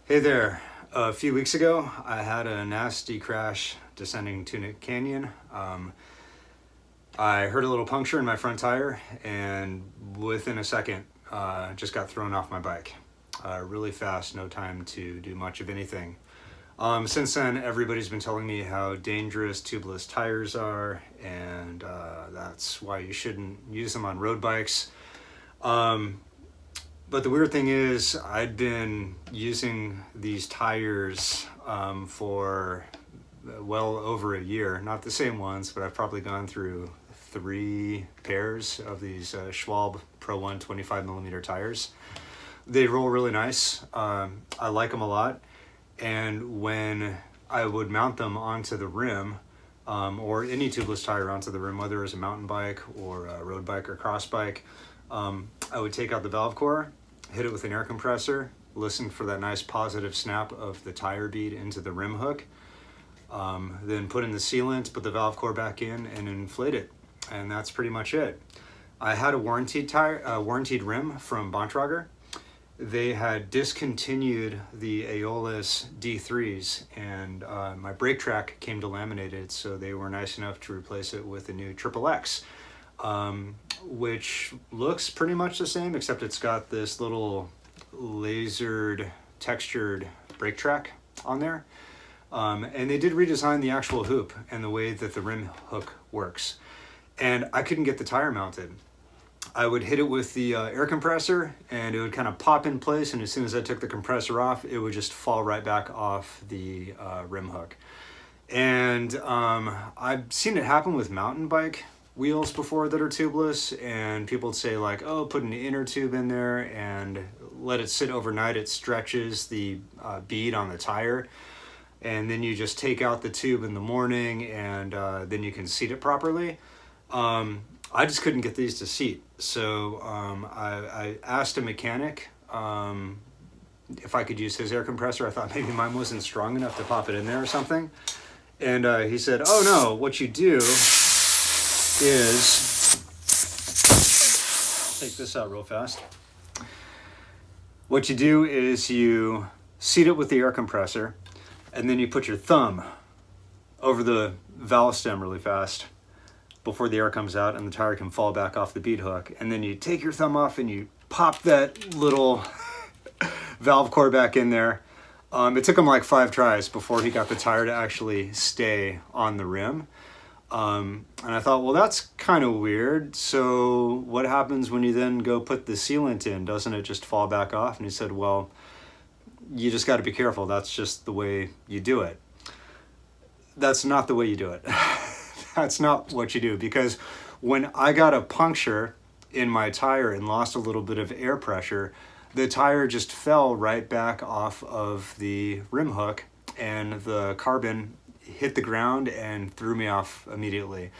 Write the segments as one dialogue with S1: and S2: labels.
S1: Hey there. A few weeks ago, I had a nasty crash descending Tunic Canyon. I heard a little puncture in my front tire, and within a second, just got thrown off my bike. Really fast, no time to do much of anything. Since then, everybody's been telling me how dangerous tubeless tires are, and that's why you shouldn't use them on road bikes. But the weird thing is, I'd been using these tires for well over a year. Not the same ones, but I've probably gone through 3 pairs of these Schwalbe Pro 1 25mm tires. They roll really nice. I like them a lot. And when I would mount them onto the rim, or any tubeless tire onto the rim, whether it was a mountain bike or a road bike or cross bike, I would take out the valve core, hit it with an air compressor, listen for that nice positive snap of the tire bead into the rim hook, then put in the sealant, put the valve core back in, and inflate it. And that's pretty much it. I had a warranted rim from Bontrager. They had discontinued the Aeolus D3s, and my brake track came to laminated, so they were nice enough to replace it with a new XXX. Which looks pretty much the same, except it's got this little lasered textured brake track on there. And they did redesign the actual hoop and the way that the rim hook works. And I couldn't get the tire mounted. I would hit it with the air compressor and it would kind of pop in place, and as soon as I took the compressor off, it would just fall right back off the rim hook. And I've seen it happen with mountain bike wheels before that are tubeless, and people would say like, oh, put an inner tube in there and let it sit overnight. It stretches the bead on the tire, and then you just take out the tube in the morning, and then you can seat it properly. I just couldn't get these to seat, so I asked a mechanic if I could use his air compressor. I thought maybe mine wasn't strong enough to pop it in there or something, and he said, oh no, what you do is, take this out real fast. What you do is you seat it with the air compressor, and then you put your thumb over the valve stem really fast before the air comes out and the tire can fall back off the bead hook. And then you take your thumb off and you pop that little valve core back in there. It took him like 5 tries before he got the tire to actually stay on the rim. And I thought, well, that's kind of weird. So what happens when you then go put the sealant in? Doesn't it just fall back off? And he said, well, you just got to be careful. That's just the way you do it. That's not the way you do it. That's not what you do, because when I got a puncture in my tire and lost a little bit of air pressure, the tire just fell right back off of the rim hook, and the carbon hit the ground and threw me off immediately.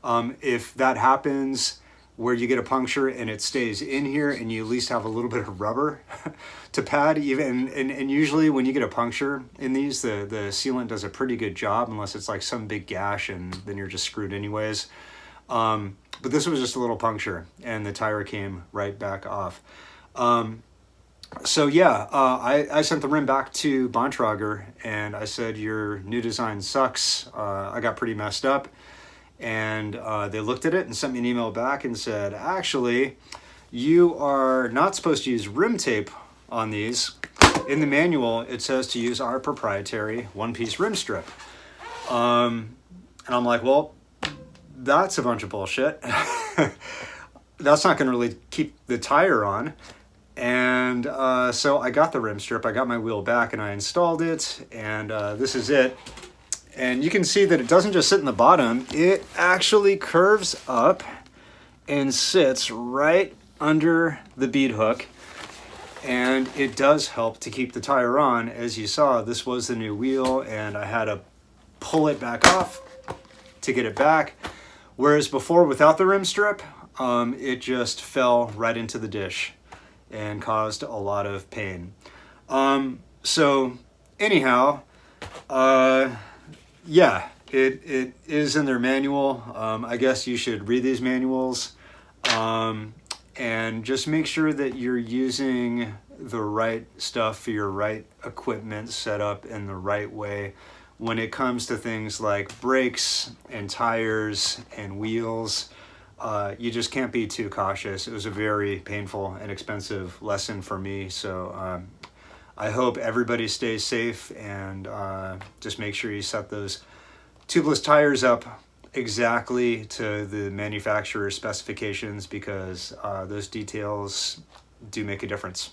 S1: If that happens where you get a puncture and it stays in here, and you at least have a little bit of rubber to pad, and usually when you get a puncture in these, the sealant does a pretty good job, unless it's like some big gash, and then you're just screwed anyways. But this was just a little puncture and the tire came right back off. So yeah, I sent the rim back to Bontrager and I said, your new design sucks. I got pretty messed up. And they looked at it and sent me an email back and said, actually, you are not supposed to use rim tape on these. In the manual, it says to use our proprietary one-piece rim strip. And I'm like, well, that's a bunch of bullshit. That's not going to really keep the tire on. And so I got the rim strip, I got my wheel back, and I installed it, and this is it. And you can see that it doesn't just sit in the bottom, it actually curves up and sits right under the bead hook, and it does help to keep the tire on. As you saw, this was the new wheel, and I had to pull it back off to get it back, whereas before, without the rim strip, it just fell right into the dish and caused a lot of pain. So anyhow, yeah, it is in their manual. I guess you should read these manuals, and just make sure that you're using the right stuff for your right equipment set up in the right way. When it comes to things like brakes and tires and wheels, you just can't be too cautious. It was a very painful and expensive lesson for me. So I hope everybody stays safe, and just make sure you set those tubeless tires up exactly to the manufacturer's specifications, because those details do make a difference.